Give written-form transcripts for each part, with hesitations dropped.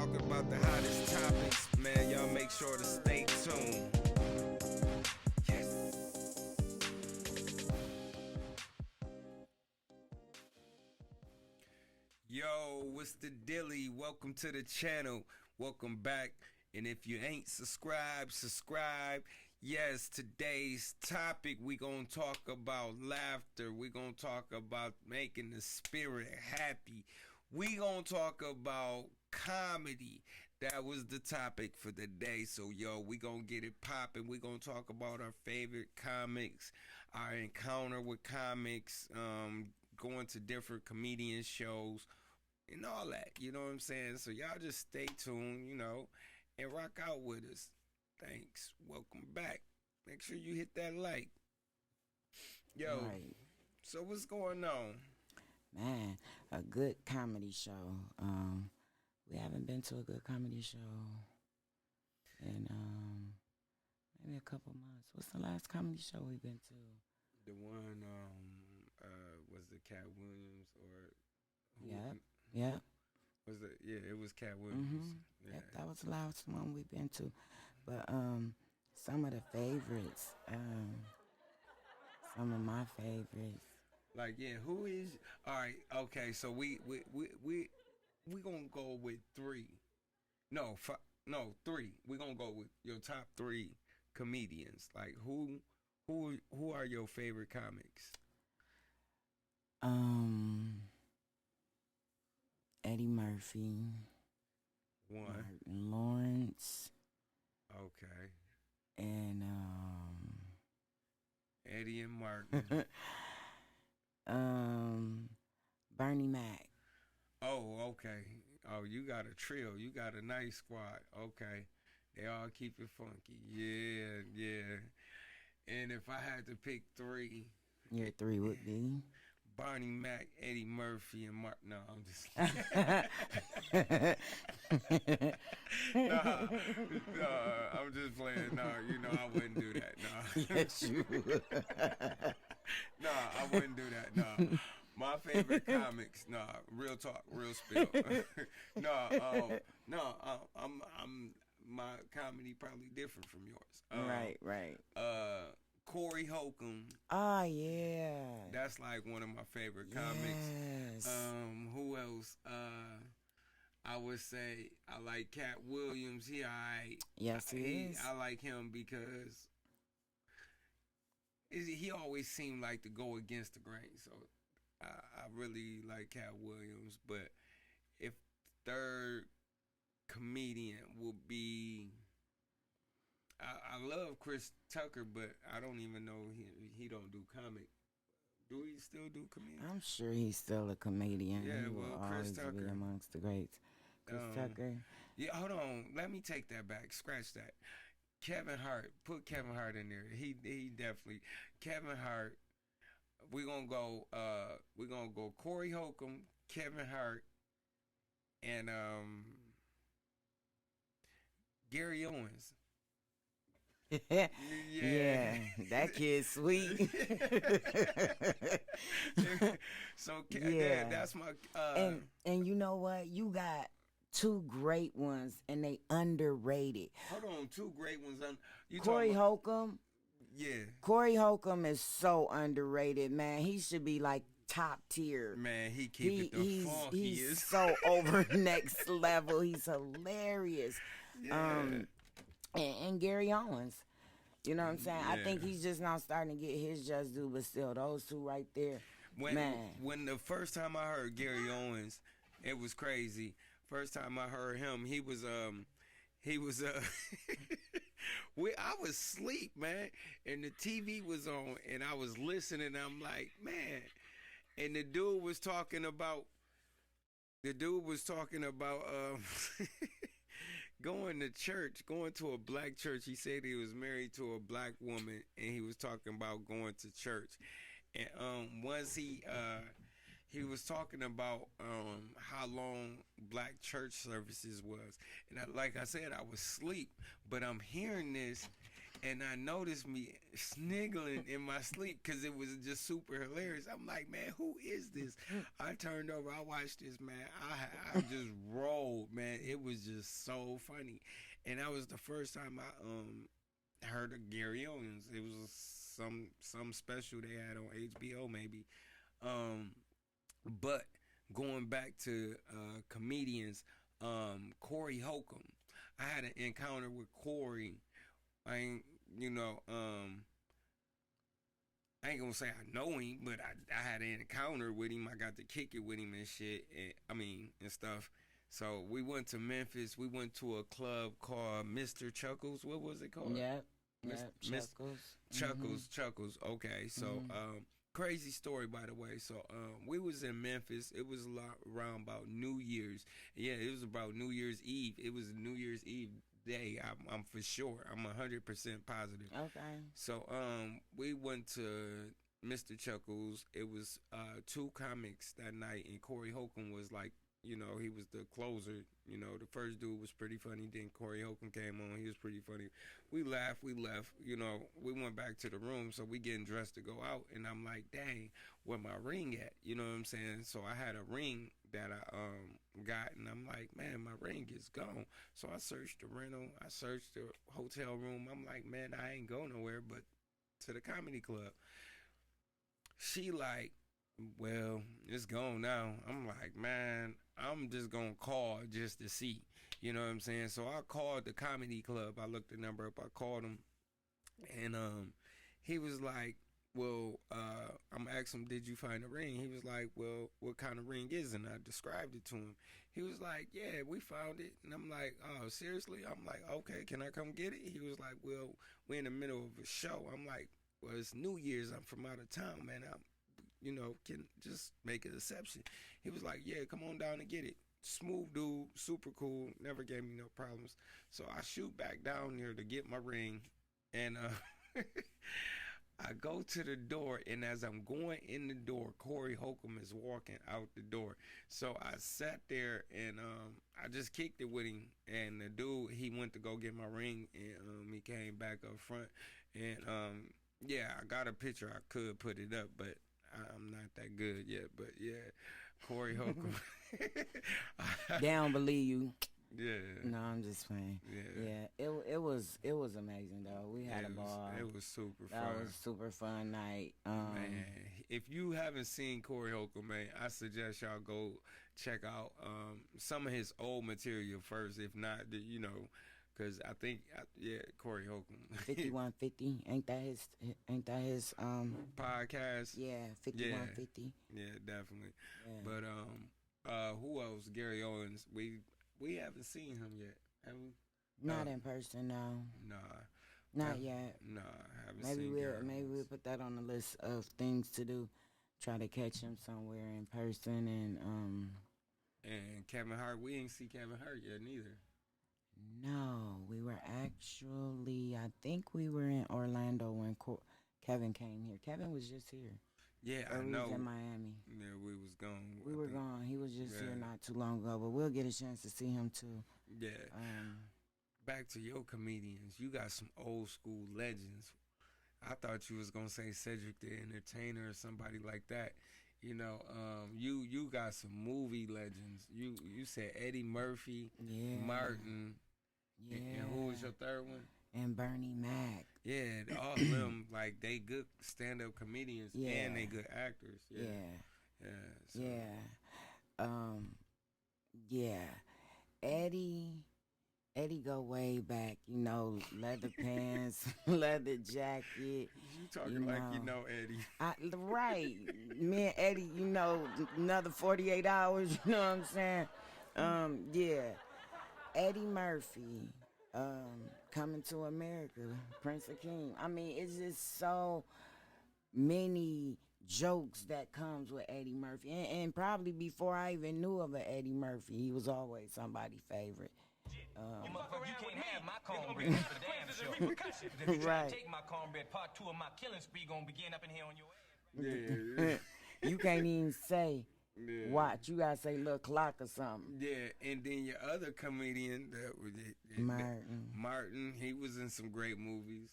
talk about the hottest topics, man. Y'all make sure to stay tuned. Yes. Yo, what's the dilly? Welcome to the channel. Welcome back. And if you ain't subscribed, subscribe. Yes, today's topic, we gonna talk about laughter. We gonna talk about making the spirit happy. We gonna talk about comedy. That was the topic for the day. So, yo, we gonna get it popping. We gonna talk about our favorite comics, our encounter with comics, going to different comedian shows, and all that. You know what I'm saying? So, y'all just stay tuned, and rock out with us. Thanks. Welcome back. Make sure you hit that like. Yo, right. So what's going on? Man, a good comedy show. We haven't been to a good comedy show in maybe a couple months. What's the last comedy show we've been to? The one was the Cat Williams or who? Yeah. Was it? Yeah, it was Cat Williams. Mm-hmm. Yeah. Yep, that was the last one we've been to. But some of the favorites, some of my favorites. Like, yeah, who is? All right, okay. So we gonna go with three. No, three. We gonna go with your top three comedians. Like, who are your favorite comics? Eddie Murphy. One. Martin Lawrence. Okay. And Eddie and Martin. Bernie Mac. Oh, okay. Oh, you got a trio. You got a nice squad. Okay. They all keep it funky. Yeah. And if I had to pick three. Your three would be? Barney Mac, Eddie Murphy, and Mark. No, I'm just no, I'm just playing. No, I wouldn't do that. No. Yes, you would. No, I wouldn't do that. No. My favorite comics. No, real talk, real spill. I'm my comedy probably different from yours. Right. Corey Holcomb. Oh, yeah. That's like one of my favorite comics. Yes. Who else? I would say I like Cat Williams. Yes, he is. I like him because he always seemed like to go against the grain. So I really like Cat Williams. But if third comedian would be... I love Chris Tucker, but I don't even know he don't do comic. Do he still do comedian? I'm sure he's still a comedian. Yeah, he well, will Chris Tucker be amongst the greats. Chris Tucker. Yeah, hold on. Let me take that back. Scratch that. Kevin Hart. Put Kevin Hart in there. He definitely. Kevin Hart. We're gonna go Corey Holcomb, Kevin Hart, and Gary Owens. Yeah, that kid's sweet. So yeah, that's my. And you know what? You got two great ones, and they underrated. Hold on, two great ones. Corey Holcomb. Yeah. Corey Holcomb is so underrated, man. He should be like top tier. Man, he keep it the funk. He's so over next level. He's hilarious. Yeah. And Gary Owens. You know what I'm saying? Yeah. I think he's just now starting to get his just due, but still, those two right there, man. When the first time I heard Gary Owens, it was crazy. First time I heard him, he was I was asleep, man, and the TV was on, and I was listening. I'm like, man, and the dude was talking about going to church, going to a black church. He said he was married to a black woman, and he was talking about going to church. And once he was talking about how long black church services was. And like I said, I was asleep, but I'm hearing this, and I noticed me sniggling in my sleep because it was just super hilarious. I'm like, man, who is this? I turned over, I watched this, man. I just rolled, man. It was just so funny, and that was the first time I heard of Gary Owens. It was some special they had on HBO, maybe. But going back to comedians, Corey Holcomb. I had an encounter with Corey. I ain't, I ain't gonna say I know him, but I had an encounter with him. I got to kick it with him and shit. And stuff. So we went to Memphis. We went to a club called Mr. Chuckles. What was it called? Yep. Chuckles. Chuckles. Okay. So crazy story, by the way. So we was in Memphis. It was around about New Year's. Yeah, it was about New Year's Eve. It was New Year's Eve day. I'm for sure. I'm 100% positive. Okay. So we went to Mr. Chuckles. It was two comics that night, and Corey Holcomb was like, he was the closer. The first dude was pretty funny. Then Corey Holcomb came on. He was pretty funny. We laughed. We left. We went back to the room. So we getting dressed to go out. And I'm like, dang, where my ring at? You know what I'm saying? So I had a ring that I got. And I'm like, man, my ring is gone. So I searched the rental. I searched the hotel room. I'm like, man, I ain't go nowhere but to the comedy club. She like, well, it's gone now. I'm like, man, I'm just gonna call just to see. You know what I'm saying? So I called the comedy club. I looked the number up. I called him, and he was like, well, I'm asking him, did you find a ring? He was like, well, what kind of ring is it? And I described it to him. He was like, yeah, we found it. And I'm like, oh, seriously? I'm like, okay, can I come get it? He was like, well, we're in the middle of a show. I'm like, well, it's New Year's. I'm from out of town, man. Can just make an exception. He was like, yeah, come on down and get it. Smooth dude, super cool, never gave me no problems. So I shoot back down there to get my ring, and I go to the door, and as I'm going in the door, Corey Holcomb is walking out the door. So I sat there, and I just kicked it with him, and the dude, he went to go get my ring, and he came back up front, and yeah, I got a picture. I could put it up, but I'm not that good yet, but yeah, Corey Holcomb. They don't believe you. Yeah. No, I'm just playing. Yeah. It was amazing though. We had a ball. It was super fun. That was a super fun night. Man, if you haven't seen Corey Holcomb, man, I suggest y'all go check out some of his old material first. If not, because I think, Corey Holcomb. 5150, ain't that his podcast? Yeah, 5150. Yeah, definitely. Yeah. But who else? Gary Owens. We haven't seen him yet, have we? Not in person, no. Nah. Not yet. Nah, I haven't seen Gary Owens. Maybe we'll put that on the list of things to do. Try to catch him somewhere in person and Kevin Hart. We ain't see Kevin Hart yet neither. No, we were actually, I think we were in Orlando when Kevin came here. Kevin was just here. Yeah, I know. was in Miami. Yeah, we was gone. We were gone. He was just here not too long ago, but we'll get a chance to see him too. Yeah. Back to your comedians. You got some old school legends. I thought you was gonna say Cedric the Entertainer or somebody like that. You got some movie legends. You said Eddie Murphy, Martin. Yeah. And who was your third one? And Bernie Mac. Yeah, all of them, like, they good stand-up comedians and they good actors. Eddie go way back, leather pants, leather jacket. You talking like you know Eddie. Right. Me and Eddie, another 48 hours, you know what I'm saying? Eddie Murphy, Coming to America, Prince of King. I mean, it's just so many jokes that comes with Eddie Murphy. And probably before I even knew of an Eddie Murphy, he was always somebody's favorite. You can't have my cornbread for damn sure. If you try to take my cornbread, part 2 of my killing spree gonna begin up in here on your ass. You can't even say Yeah. watch. You gotta say little clock or something. Yeah, and then your other comedian that was Martin, he was in some great movies.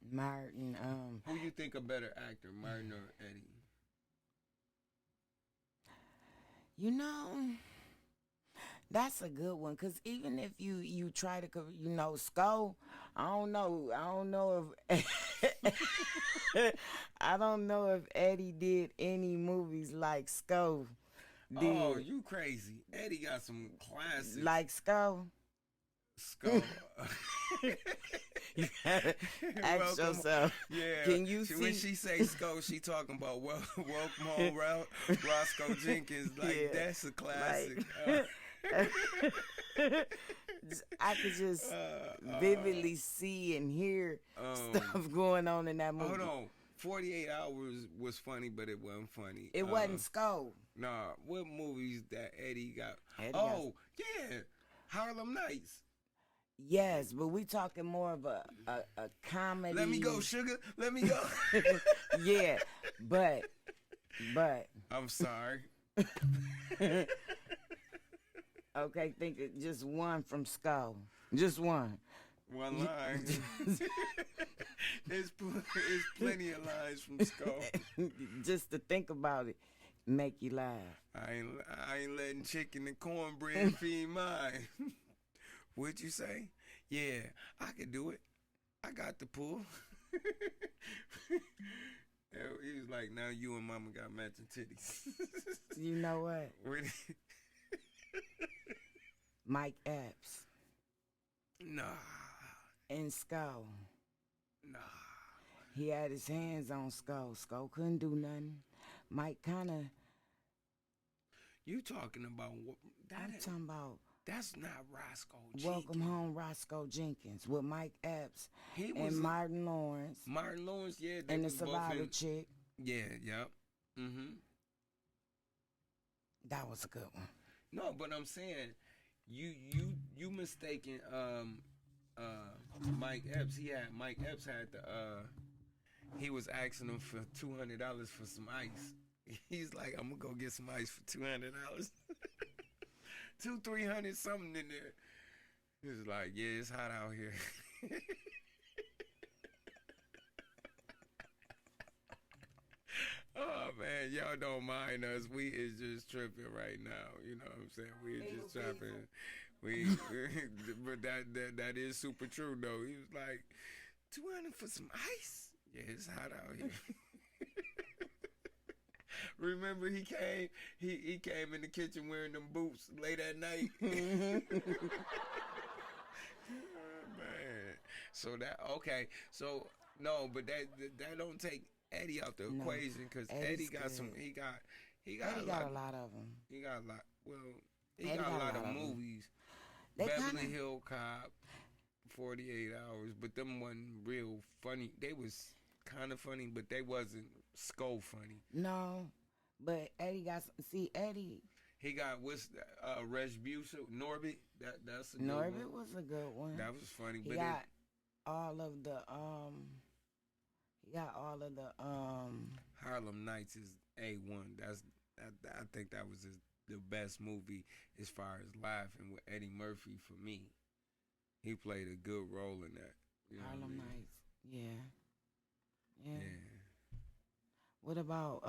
Martin. Who you think a better actor, Martin or Eddie? You know, that's a good one. Cause even if you try to, Skull, I don't know if I don't know if Eddie did any movies like Skull did. Oh, you crazy! Eddie got some classics. Like Skull. Skull. You gotta ask yourself. Yeah. Can you see when she say Skull, she talking about Welcome Home, Roscoe Jenkins. Like Yeah. that's a classic. I could just vividly see and hear stuff going on in that movie. Hold on. 48 Hours was funny, but it wasn't funny. It wasn't Skull. Nah. What movies that Eddie got? Yeah. Harlem Nights. Yes, but we talking more of a comedy. Let me go, sugar. Let me go. Yeah, but I'm sorry. Okay, think it just one from Skull. Just one. One line. There's plenty of lines from Skull. Just to think about it, make you laugh. I ain't letting chicken and cornbread feed mine. What'd you say? Yeah, I could do it. I got the pull. He was like, now you and mama got matching titties. You know what? Mike Epps. Nah. And Skull. Nah. He had his hands on Skull. Skull couldn't do nothing. Mike kind of... You talking about... I'm talking about... That's not Roscoe Jenkins. Welcome Home, Roscoe Jenkins, with Mike Epps and Martin Lawrence. Martin Lawrence, yeah. And the survivor chick. Yeah, yep. Mm-hmm. That was a good one. No, but I'm saying, you mistaken Mike Epps. Mike Epps had he was asking him for $200 for some ice. He's like, I'm gonna go get some ice for $200. $200-300 something in there. He was like, yeah, it's hot out here. Oh man, y'all don't mind us. We is just tripping right now. You know what I'm saying? We is just tripping. But that is super true though. He was like, $200 for some ice? Yeah, it's hot out here. Remember he came in the kitchen wearing them boots late at night. Man. So So no, but that don't take Eddie out the equation because Eddie got some. He got a lot of them. He got a lot. Well, he got a lot of movies. Beverly Hill Cop, 48 Hours, but them wasn't real funny. They was kind of funny, but they wasn't skull funny. No, but Eddie got see Eddie. He got Retribution, Norbit. That's a good Norbit one. was a good one. That was funny. He but got all of the He got all of the Harlem Nights is A1. I think that was the best movie as far as laughing with Eddie Murphy for me. He played a good role in that. You know Harlem what I mean? Nights. Yeah. What about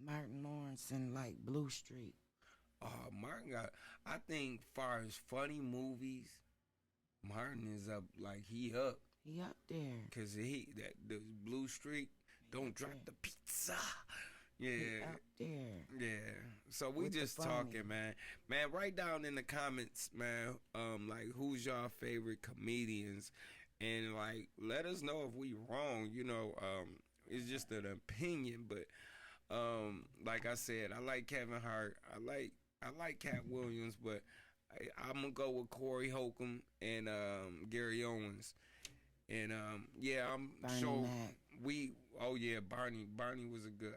Martin Lawrence and like Blue Street? Martin got. I think far as funny movies, Martin is up. Like he up. He up there. Cause the Blue Street, don't drop the pizza. Yeah. He up there. Yeah. So we just talking, man. Man, write down in the comments, man. Like who's your favorite comedians, and like let us know if we wrong. You know, it's just an opinion, but like I said, I like Kevin Hart. I like Cat Williams, but I'm gonna go with Corey Holcomb and Gary Owens. And I'm Bernie sure Mac. Barney was a good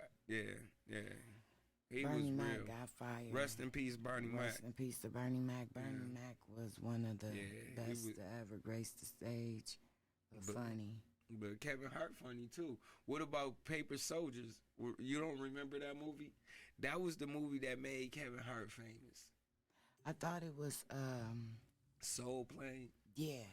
he Bernie was Mac real. got fired. Rest in peace, Bernie Mac. Rest in peace to Bernie Mac. Bernie Mac was one of the best to ever grace the stage. But funny. But Kevin Hart funny too. What about Paper Soldiers? You don't remember that movie? That was the movie that made Kevin Hart famous. I thought it was Soul Plane. yeah.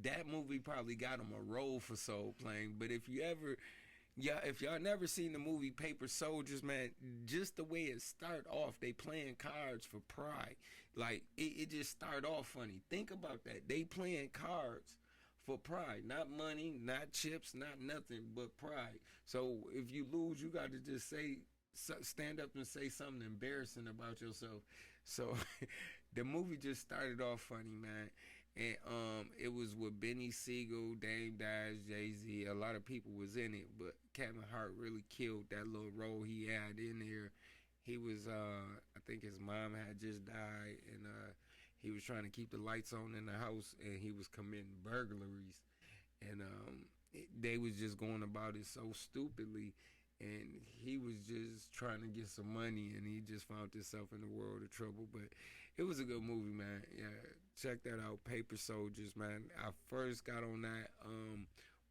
That movie probably got him a role for Soul Plane. But if y'all never seen the movie Paper Soldiers, man, just the way it start off, they playing cards for pride. Like it just start off funny. Think about that. They playing cards for pride, not money, not chips, not nothing, but pride. So if you lose, you got to just stand up and say something embarrassing about yourself. So the movie just started off funny, man. And it was with Benny Siegel, Dame Dash, Jay-Z. A lot of people was in it, but Kevin Hart really killed that little role he had in there. He was, I think his mom had just died, and he was trying to keep the lights on in the house, and he was committing burglaries. And they was just going about it so stupidly, and he was just trying to get some money, and he just found himself in a world of trouble. But it was a good movie, man. Yeah, check that out, Paper Soldiers, man. I first got on that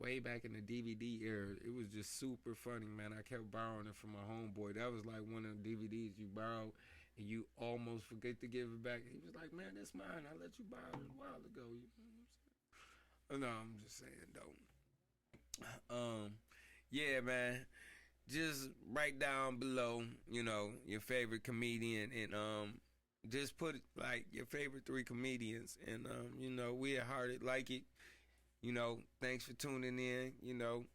way back in the DVD era. It was just super funny, man. I kept borrowing it from my homeboy. That was like one of the DVDs you borrow and you almost forget to give it back. He was like, man, that's mine. I let you borrow it a while ago. You know what I'm saying? No, I'm just saying, though. Yeah, man. Just write down below, your favorite comedian, and just put like your favorite 3 comedians, and we at Hart like it. Thanks for tuning in.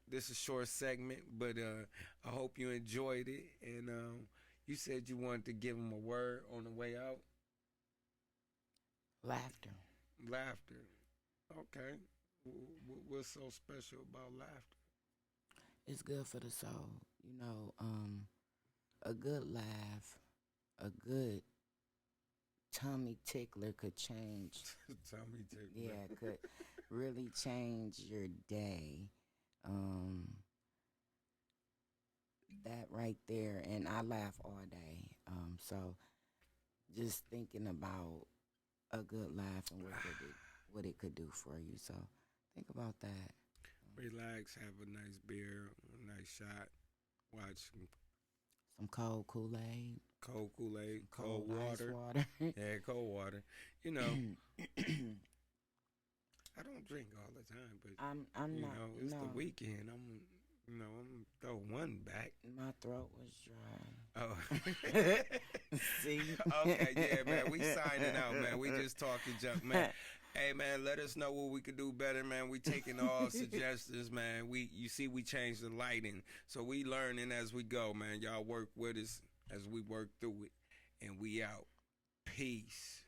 This is a short segment, but I hope you enjoyed it. And you said you wanted to give them a word on the way out. Laughter. Okay. What's so special about laughter? It's good for the soul. A good laugh, a good tummy tickler could change. Tummy tickler. Yeah, could really change your day. That right there, and I laugh all day. So just thinking about a good laugh and what it could do for you. So think about that. Relax, have a nice beer, a nice shot, watch some cold Kool-Aid. Cold Kool-Aid, cold water. Yeah, cold water. I don't drink all the time, but I'm not. It's no. the weekend. I'm throw one back. My throat was dry. Oh. See? Okay, yeah, man. We signing out, man. We just talking junk, man. Hey, man, let us know what we could do better, man. We taking all suggestions, man. You see, we changed the lighting, so we learning as we go, man. Y'all work with us as we work through it, and we out. Peace.